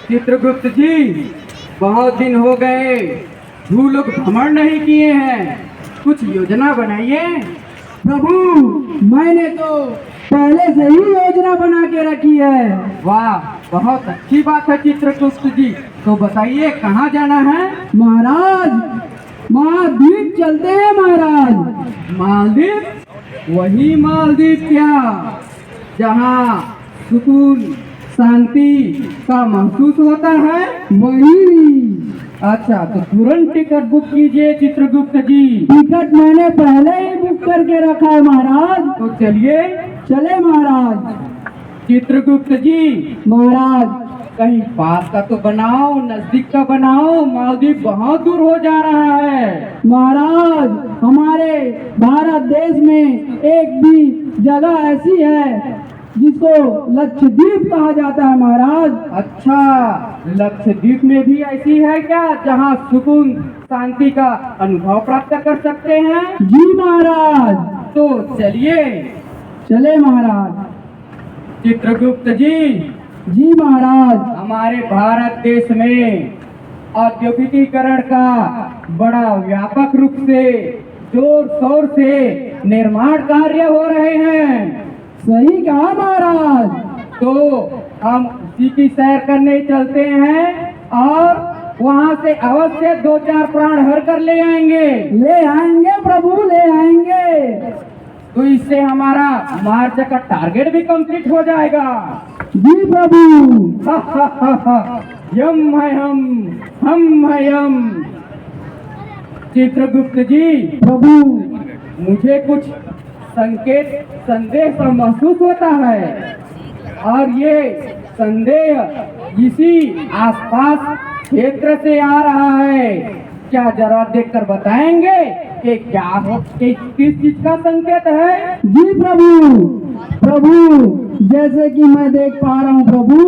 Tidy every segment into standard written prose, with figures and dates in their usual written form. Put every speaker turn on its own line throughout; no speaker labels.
चित्रगुप्त जी, बहुत दिन हो गए, भू लोग भ्रमण नहीं किए हैं, कुछ योजना बनाइए।
प्रभु, मैंने तो पहले से ही योजना बना के रखी है।
वाह, बहुत अच्छी बात है चित्रगुप्त जी। तो बताइए कहाँ जाना है?
महाराज, महाद्वीप चलते हैं महाराज।
मालदीव? वही मालदीव क्या, जहाँ सुकून शांति का महसूस होता है?
वही।
अच्छा, तो तुरंत टिकट बुक कीजिए चित्रगुप्त जी।
टिकट मैंने पहले ही बुक करके रखा है महाराज।
तो चलिए।
चले महाराज।
चित्रगुप्त जी,
महाराज,
कहीं पास का तो बनाओ, नजदीक का बनाओ, मालदीव बहुत दूर हो जा रहा है।
महाराज, हमारे भारत देश में एक भी जगह ऐसी है जिसको लक्षद्वीप कहा जाता है महाराज।
अच्छा, लक्षद्वीप में भी ऐसी है क्या, जहाँ सुकून शांति का अनुभव प्राप्त कर सकते हैं?
जी महाराज।
तो चलिए।
चले महाराज।
चित्रगुप्त जी,
जी महाराज।
हमारे भारत देश में औद्योगिकीकरण का बड़ा व्यापक रूप से जोर शोर से निर्माण कार्य हो रहे हैं।
सही कहा महाराज।
तो हम उसी की सैर करने चलते हैं और वहाँ से अवश्य 2-4 प्राण हर कर ले आएंगे।
ले आएंगे प्रभु, ले आएंगे।
तो इससे हमारा मार्च का टारगेट भी कंप्लीट हो जाएगा।
जी प्रभु।
यम है हम है यम। चित्रगुप्त जी,
प्रभु,
मुझे कुछ संकेत संदेश महसूस होता है और ये संदेह इसी आसपास क्षेत्र से आ रहा है। क्या जरा देखकर बताएंगे कि क्या हो, किस चीज का संकेत है?
जी प्रभु। प्रभु, जैसे कि मैं देख पा रहा हूँ प्रभु,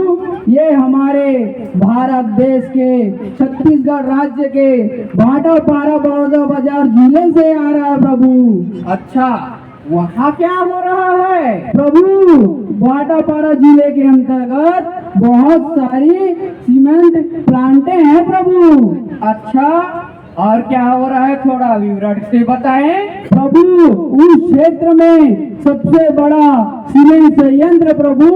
ये हमारे भारत देश के छत्तीसगढ़ राज्य के भाटापारा बड़ौदा बाजार जिले से आ रहा है प्रभु।
अच्छा, वहाँ क्या हो रहा है?
प्रभु, भाटापारा जिले के अंतर्गत बहुत सारी सीमेंट प्लांटें हैं प्रभु।
अच्छा, और क्या हो रहा है, थोड़ा विवरण से बताएं।
प्रभु, उस क्षेत्र में सबसे बड़ा सीमेंट संयंत्र प्रभु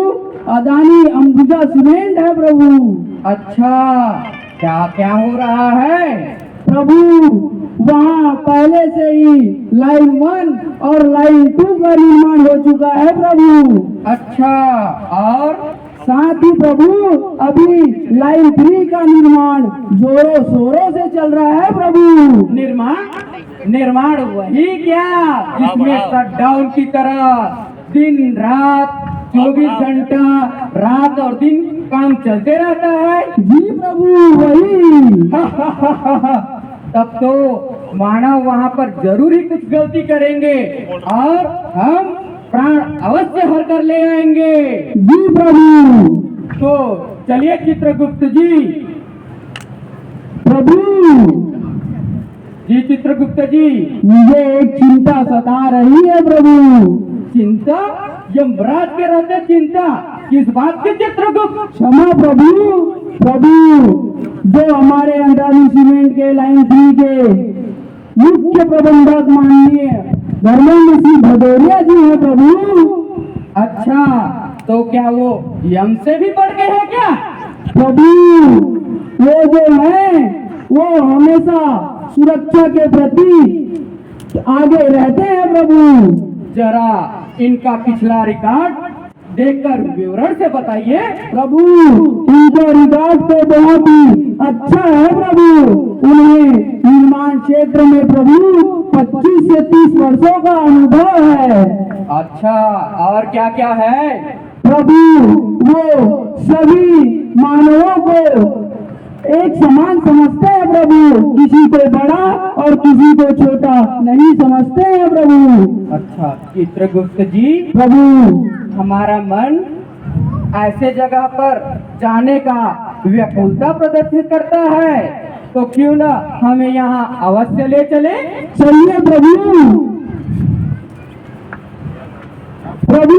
अदानी अंबुजा सीमेंट है प्रभु।
अच्छा, क्या क्या हो रहा है?
प्रभु, वहाँ पहले से ही लाइन 1 और लाइन 2 का निर्माण हो चुका है प्रभु।
अच्छा, और
साथ ही प्रभु अभी लाइन 3 का निर्माण जोरों शोरों से चल रहा है प्रभु।
निर्माण वही क्या, जिसमें शटडाउन की तरह दिन रात 24 घंटा रात और दिन काम चलते रहता है?
जी प्रभु, वही।
तब तो मानव वहाँ पर जरूर ही कुछ गलती करेंगे और हम प्राण अवश्य हर कर ले आएंगे।
जी प्रभु।
तो चलिए चित्रगुप्त जी।
प्रभु
जी चित्रगुप्त जी,
मुझे एक चिंता सता रही है प्रभु।
चिंता? यमराज के रहते चिंता किस बात की चित्रगुप्त?
क्षमा प्रभु। प्रभु, जो हमारे अंदानी सीमेंट के लाइन 3 के मुख्य प्रबंधक माननीय धर्मेंद्र सिंह भदौरिया जी हैं प्रभु।
अच्छा, तो क्या वो यम से भी बढ़ गए हैं क्या?
प्रभु, वो जो है वो हमेशा सुरक्षा के प्रति आगे रहते हैं प्रभु।
जरा इनका पिछला रिकॉर्ड देखकर विवरण से बताइए।
प्रभु, इनका रिकॉर्ड तो बहुत ही अच्छा है प्रभु। उन्हें निर्माण क्षेत्र में प्रभु 25 से 30 वर्षों का अनुभव है।
अच्छा, और क्या क्या है?
प्रभु, वो सभी मानवों को एक समान समझते हैं प्रभु, किसी को बड़ा और किसी को छोटा नहीं समझते हैं प्रभु।
अच्छा चित्रगुप्त जी,
प्रभु,
हमारा मन ऐसे जगह पर जाने का व्याकुलता प्रदर्शित करता है, तो क्यों ना हमें यहाँ अवश्य ले चले?
चलिए प्रभु। प्रभु,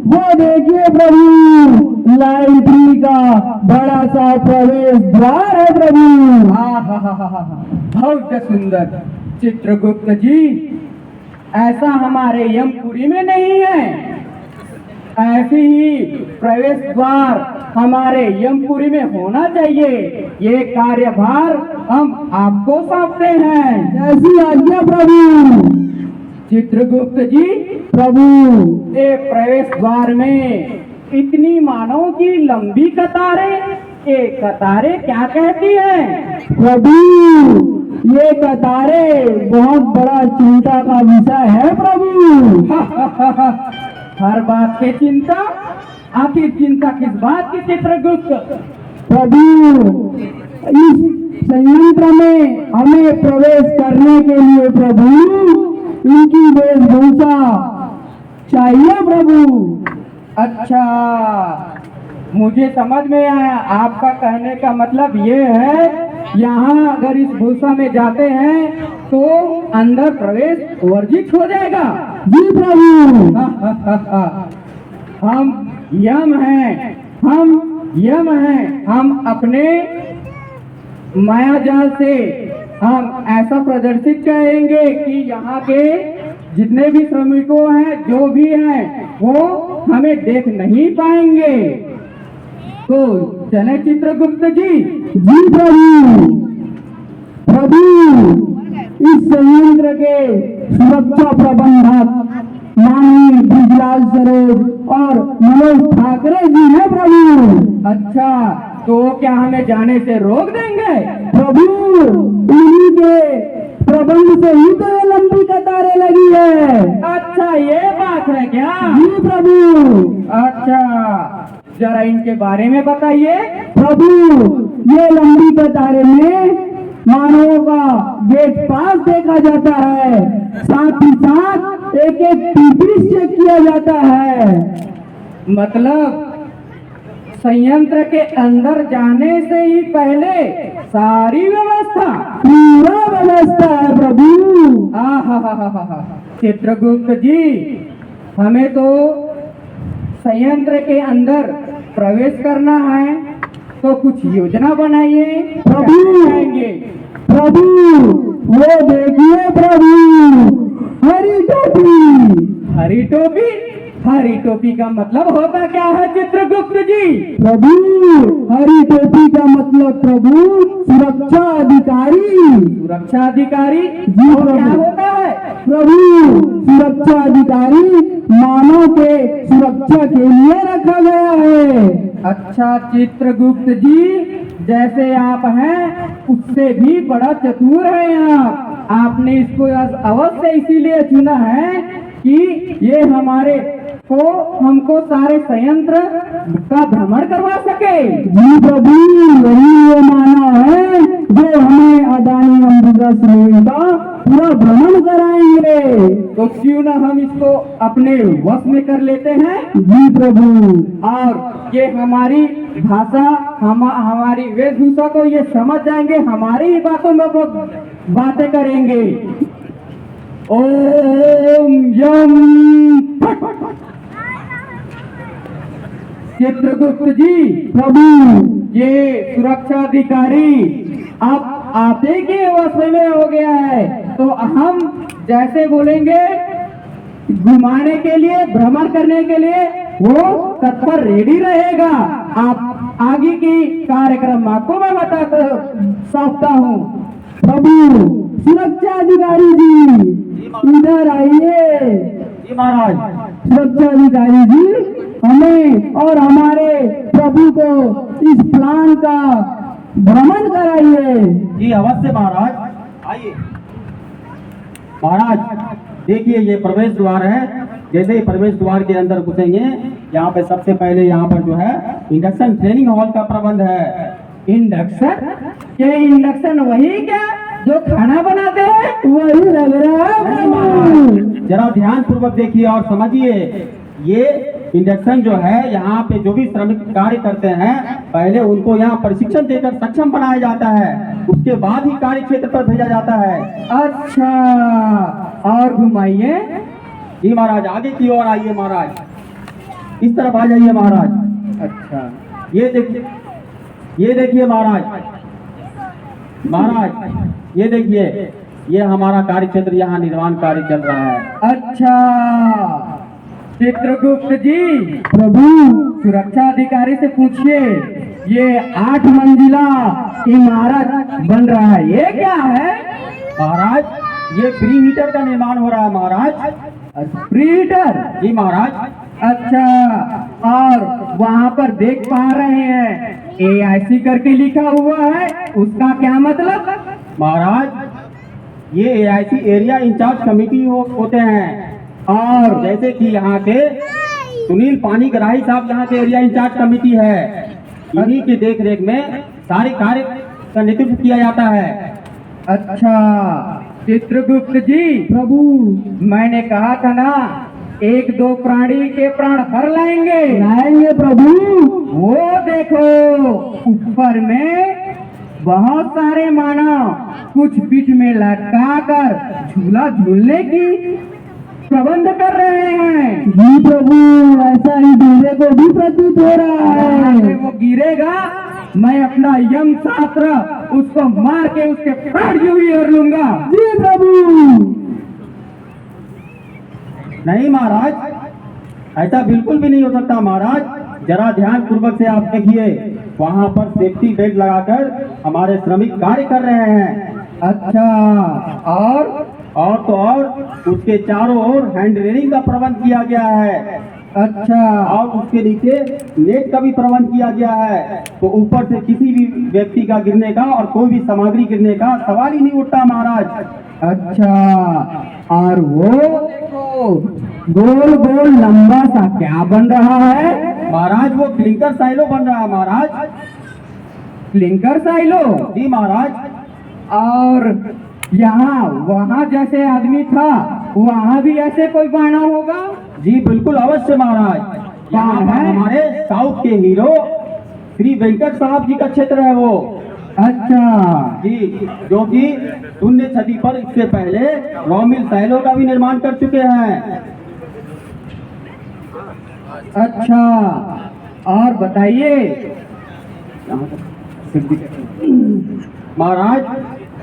वो देखिए प्रभु, लाइन 3 का बड़ा सा प्रवेश द्वार है प्रभु।
बहुत सुंदर चित्रगुप्त जी, ऐसा हमारे यमपुरी में नहीं है। ऐसी ही प्रवेश द्वार हमारे यमपुरी में होना चाहिए। ये कार्यभार हम आपको सौंपते हैं।
जैसी आज्ञा प्रभु।
चित्रगुप्त जी,
प्रभु
ये प्रवेश द्वार में इतनी मानव की लंबी कतारें, ये कतारें क्या कहती हैं?
प्रभु, ये कतारें बहुत बड़ा चिंता का विषय है प्रभु।
हर बात की चिंता? आखिर चिंता किस बात की चित्रगुप्त?
प्रभु, इस संयंत्र में हमें प्रवेश करने के लिए प्रभु इनकी वेशभूषा चाहिए प्रभु।
अच्छा, मुझे समझ में आया। आपका कहने का मतलब ये है, यहाँ अगर इस भूषा में जाते हैं तो अंदर प्रवेश वर्जित हो जाएगा।
जी प्रभु।
हम यम हैं, हम अपने माया जाल से हम ऐसा प्रदर्शित करेंगे कि यहाँ के जितने भी श्रमिकों हैं, जो भी हैं, वो हमें देख नहीं पाएंगे। तो चले चित्रगुप्त जी।
जी प्रभु। प्रभु, इस संयंत्र के सुरक्षा प्रबंधक माननीय ब्रिजलाल सरोज और मनोज ठाकरे जी हैं प्रभु।
अच्छा, तो क्या हमें जाने से रोक देंगे?
प्रभु, इन्हीं के प्रबंध से ही तो ये लंबी कतारें लगी है।
अच्छा, ये बात है क्या?
जी प्रभु।
अच्छा, जरा इनके बारे में बताइए।
प्रभु, ये लंबी कतारें में मानवों का गेट पास देखा जाता है, साथ ही साथ एक एक टीपी चेक किया जाता है।
मतलब संयंत्र के अंदर जाने से ही पहले सारी व्यवस्था,
पूरा व्यवस्था है प्रभु।
चित्रगुप्त जी, हमें तो संयंत्र के अंदर प्रवेश करना है, तो कुछ योजना बनाइए।
प्रभु
आएंगे
प्रभु, वो देखिए प्रभु, हरी टोपी।
हरी टोपी? हरी टोपी का मतलब होता क्या है चित्रगुप्त जी?
प्रभु, हरी टोपी का मतलब प्रभु सुरक्षा अधिकारी।
सुरक्षा अधिकारी?
जी
वो क्या
प्रभु।
होता है?
प्रभु, सुरक्षा अधिकारी मानव के सुरक्षा के लिए रखा गया है।
अच्छा चित्रगुप्त जी, जैसे आप हैं उससे भी बड़ा चतुर है आप। आपने इसको अवश्य इसीलिए चुना है कि ये हमको सारे संयंत्र का भ्रमण करवा सके।
जी प्रभु, वही वो मानव है जो हमें अदानी अमृता श्रेणी का पूरा भ्रमण कराएंगे।
तो क्यों ना हम इसको अपने वश में कर लेते हैं।
जी प्रभु।
और ये हमारी भाषा, हमारी वेशभूषा को ये समझ जाएंगे, हमारी ही बातों में वो बातें करेंगे। ओम यम फट। चित्रगुप्त जी,
प्रभु,
ये सुरक्षा अधिकारी अब आते के अवस्था में हो गया है, तो हम जैसे बोलेंगे घुमाने के लिए, भ्रमण करने के लिए वो तत्पर रेडी रहेगा। आप आगे की कार्यक्रम आपको मैं बताता सकता हूँ।
प्रभु, सुरक्षा अधिकारी जी इधर आइए।
जी महाराज।
सुरक्षा अधिकारी जी, हमें और हमारे प्रभु को इस प्लान का भ्रमण कराइए।
जी अवश्य महाराज, आइए। महाराज देखिए, ये प्रवेश द्वार है। जैसे ही प्रवेश द्वार के अंदर घुसेंगे, यहाँ पे सबसे पहले यहाँ पर जो है इंडक्शन ट्रेनिंग हॉल का प्रबंध है।
इंडक्शन? ये इंडक्शन वही क्या जो खाना बनाते हैं?
वही लग रहा है प्रभु।
जरा ध्यान पूर्वक देखिए और समझिए। ये इंडक्शन जो है, यहाँ पे जो भी श्रमिक कार्य करते हैं, पहले उनको यहाँ प्रशिक्षण देकर सक्षम बनाया जाता है, उसके बाद ही कार्य क्षेत्र पर भेजा जाता है।
अच्छा, और घुमाइए।
जी महाराज, आगे की ओर आइए महाराज, इस तरफ आ जाइए महाराज।
अच्छा,
ये देखिए महाराज, ये देखिए, ये हमारा कार्य क्षेत्र, यहाँ निर्माण कार्य चल रहा है।
अच्छा चित्रगुप्त जी,
प्रभु
सुरक्षा अधिकारी से पूछिए, ये 8 मंजिला इमारत बन रहा है, ये क्या है?
महाराज ये प्री हीटर का निर्माण हो रहा है महाराज।
प्रीहीटर?
जी महाराज।
अच्छा, और वहाँ पर देख पा रहे हैं AIC करके लिखा हुआ है, उसका क्या मतलब?
महाराज ये AIC एरिया इंचार्ज कमेटी होते हैं,
और
जैसे कि यहाँ के सुनील पानीग्राही साहब यहाँ के एरिया इंचार्ज कमेटी है, इन्हीं की देख रेख में सारे कार्य का नेतृत्व किया जाता है।
अच्छा चित्रगुप्त जी,
प्रभु
मैंने कहा था ना 1-2 प्राणी के प्राण हर लाएंगे।
लाएंगे प्रभु।
वो देखो ऊपर में बहुत सारे मानव कुछ पीठ में लटका कर झूला झूलने की प्रबंध कर रहे हैं।
जी प्रभु, ऐसा ही मेरे को भी प्रतीत हो रहा
जहाँ पे
है।
वो गिरेगा मैं अपना यम शास्त्र उसको मार के उसके प्राण यूं ही हर लूंगा।
जी प्रभु।
नहीं महाराज, ऐसा बिल्कुल भी नहीं हो सकता महाराज। जरा ध्यान पूर्वक से आप देखिए, वहाँ पर सेफ्टी बेल्ट लगाकर हमारे श्रमिक कार्य कर रहे हैं।
अच्छा, और
तो और उसके चारों ओर हैंड रेलिंग का प्रबंध किया गया है।
अच्छा,
और उसके नीचे नेट का भी प्रबंध किया गया है, तो ऊपर से किसी भी व्यक्ति का गिरने का और कोई भी सामग्री गिरने का सवाल ही नहीं उठता महाराज।
अच्छा, और वो देखो गोल गोल लंबा सा क्या बन रहा है?
महाराज वो क्लिंकर साइलो बन रहा है महाराज।
Clinker silo?
जी महाराज।
और यहाँ वहाँ जैसे आदमी था वहाँ भी ऐसे कोई बना होगा?
जी बिल्कुल अवश्य महाराज। यहाँ
कौन
पर
है?
हमारे साउथ के हीरो श्री वेंकट साहब जी का क्षेत्र है वो।
अच्छा
जी, जो कि शून्य छठी पर इससे पहले रॉ मिल साइलो का भी निर्माण कर चुके हैं।
अच्छा, और बताइए
महाराज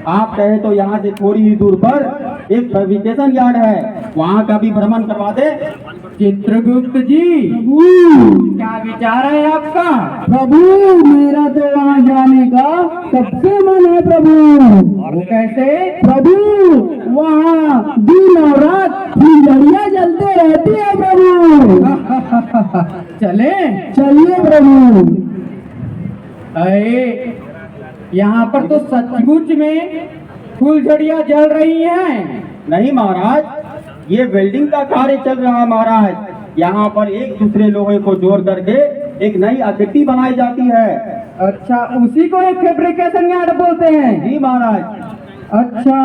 आप कहे तो यहाँ से थोड़ी ही दूर पर एक फैब्रिकेशन यार्ड है, वहाँ का भी भ्रमण करवा दे।
चित्रगुप्त जी,
प्रभु
क्या विचार है आपका?
प्रभु, मेरा तो वहाँ जाने का सबसे मन है प्रभु।
वो कैसे?
प्रभु वहाँ दिन और रात फुलझड़ियाँ जलते रहती है प्रभु।
चले
चलिए प्रभु।
अरे यहाँ पर तो सचमुच में फुलझड़ियाँ जल रही हैं।
नहीं महाराज, ये वेल्डिंग का कार्य चल रहा है महाराज। यहाँ पर एक दूसरे लोहे को जोड़ करके एक नई आकृति बनाई जाती है।
अच्छा, उसी को एक फैब्रिकेशन यार्ड बोलते हैं?
जी महाराज।
अच्छा,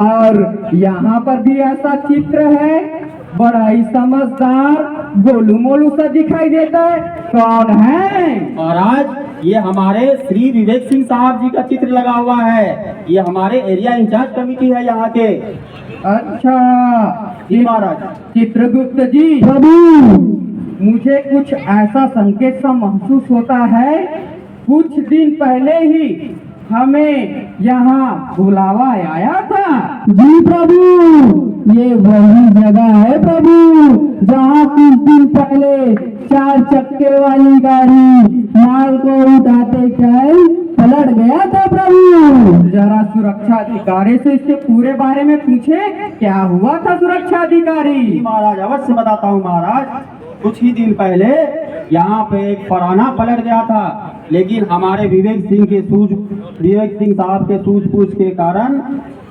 और यहाँ पर भी ऐसा चित्र है, बड़ा ही समझदार गोलू मोलू सा दिखाई देता है, कौन है?
महाराज ये हमारे श्री विवेक सिंह साहब जी का चित्र लगा हुआ है, ये हमारे एरिया इंचार्ज कमेटी है यहाँ के।
अच्छा
जी महाराज।
चित्रगुप्त जी,
प्रभु
मुझे कुछ ऐसा संकेत सा महसूस होता है, कुछ दिन पहले ही हमें यहाँ बुलावा आया था।
जी प्रभु, ये वही जगह है प्रभु जहाँ कुछ दिन पहले 4 चक्के वाली गाड़ी माल को उठाते टाइम पलट गया था प्रभु।
जरा सुरक्षा अधिकारी से इसके पूरे बारे में पूछे, क्या हुआ था सुरक्षा
जी
अधिकारी?
महाराज, अवश्य बताता हूँ महाराज। कुछ ही दिन पहले यहाँ पे एक पराना पलट गया था, लेकिन हमारे विवेक सिंह साहब के सूझबूझ के कारण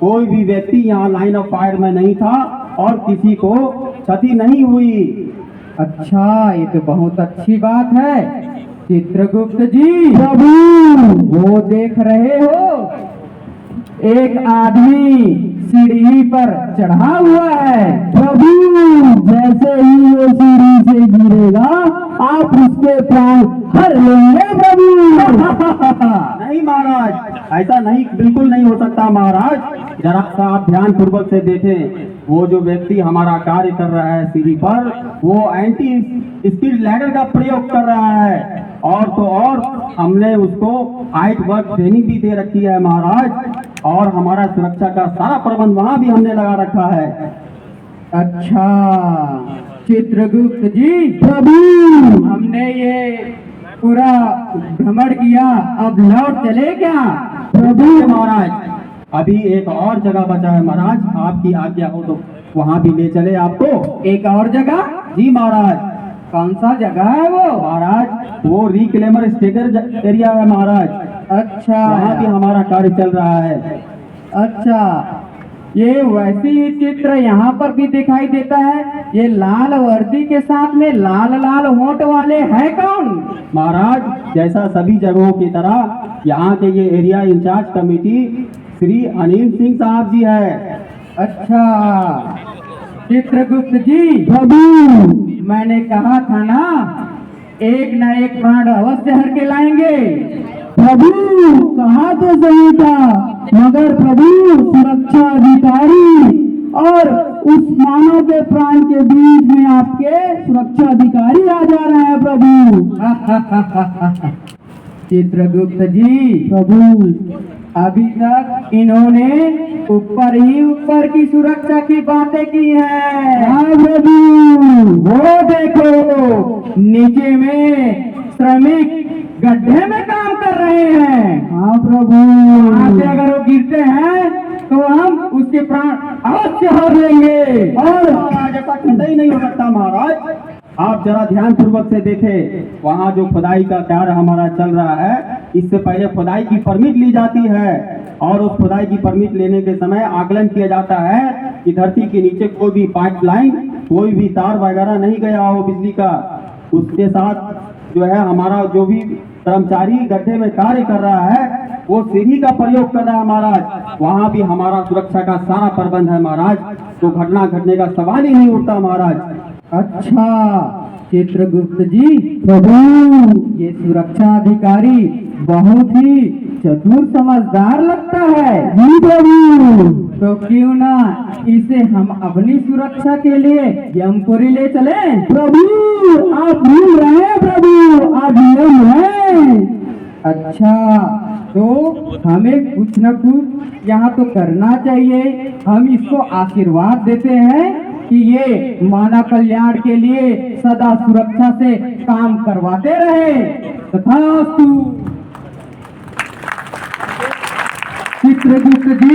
कोई भी व्यक्ति यहाँ लाइन ऑफ फायर में नहीं था और किसी को क्षति नहीं हुई।
अच्छा, ये तो बहुत अच्छी बात है। चित्रगुप्त जी,
प्रभु
वो देख रहे हो, एक आदमी सीढ़ी पर चढ़ा हुआ है।
प्रभु जैसे ही वो सीढ़ी से गिरेगा आप उसके प्राण हर लेंगे प्रभु।
नहीं महाराज, ऐसा नहीं, बिल्कुल नहीं हो सकता महाराज। जरा सा आप ध्यान पूर्वक से देखें, वो जो व्यक्ति हमारा कार्य कर रहा है सीढ़ी पर, वो एंटी स्किल लैडर का प्रयोग कर रहा है। और तो और हमने उसको हाइट वर्क ट्रेनिंग भी दे रखी है महाराज, और हमारा सुरक्षा का सारा प्रबंध वहाँ भी हमने लगा रखा है।
अच्छा चित्रगुप्त जी,
प्रभु
हमने ये पूरा भ्रमण किया, अब लौट चले क्या?
प्रभु महाराज, अभी एक और जगह बचा है महाराज, आपकी आज्ञा हो तो वहाँ भी ले चले आपको।
एक और जगह?
जी महाराज।
कौन सा जगह है वो?
महाराज वो रिक्लेमर स्टेगर एरिया है महाराज,
अच्छा
वहाँ भी हमारा कार्य चल रहा है।
अच्छा, ये वैसी ही चित्र यहाँ पर भी दिखाई देता है। ये लाल वर्दी के साथ में लाल लाल होंठ वाले हैं कौन?
महाराज जैसा सभी जगहों की तरह यहाँ के ये area in charge committee Shri Anil Singh साहब जी है।
अच्छा चित्रगुप्त जी,
प्रभु
मैंने कहा था ना, एक न एक प्राण अवश्य हर के लाएंगे।
प्रभु कहा तो सही था, मगर प्रभु सुरक्षा अधिकारी और उस मानव के प्राण के बीच में आपके सुरक्षा अधिकारी आ जा रहे हैं प्रभु।
चित्रगुप्त जी,
प्रभु
अभी तक इन्होंने ऊपर ही ऊपर की सुरक्षा की बातें की है।
हाँ प्रभु,
वो देखो नीचे में श्रमिक गड्ढे में काम कर रहे हैं।
हाँ प्रभु,
वहाँ से अगर वो गिरते हैं तो हम उसके प्राण अवश्य हर लेंगे।
और महाराज ऐसा कतई नहीं हो सकता महाराज। आप जरा ध्यान पूर्वक से देखें, वहाँ जो खुदाई का कार्य हमारा चल रहा है, इससे पहले खुदाई की परमिट ली जाती है, और उस खुदाई की परमिट लेने के समय आकलन किया जाता है कि धरती के नीचे कोई भी पाइपलाइन, कोई भी तार वगैरह नहीं गया हो बिजली का। उसके साथ जो है हमारा जो भी कर्मचारी गड्ढे में कार्य कर रहा है, वो सीढ़ी का प्रयोग कर रहा है महाराज। वहाँ भी हमारा सुरक्षा का सारा प्रबंध है महाराज, तो घटना घटने का सवाल ही नहीं उठता महाराज।
अच्छा चित्रगुप्त जी,
प्रभु
ये सुरक्षा अधिकारी बहुत ही चतुर समझदार लगता है।
जी प्रभु,
तो क्यों ना इसे हम अपनी सुरक्षा के लिए यमपुरी ले चले?
प्रभु आप भूल रहे हैं प्रभु, आप नियम है।
अच्छा तो हमें कुछ न कुछ यहाँ तो करना चाहिए। हम इसको आशीर्वाद देते हैं कि ये मानव कल्याण के लिए सदा सुरक्षा से काम करवाते रहे। तथास्तु। चित्रगुप्त जी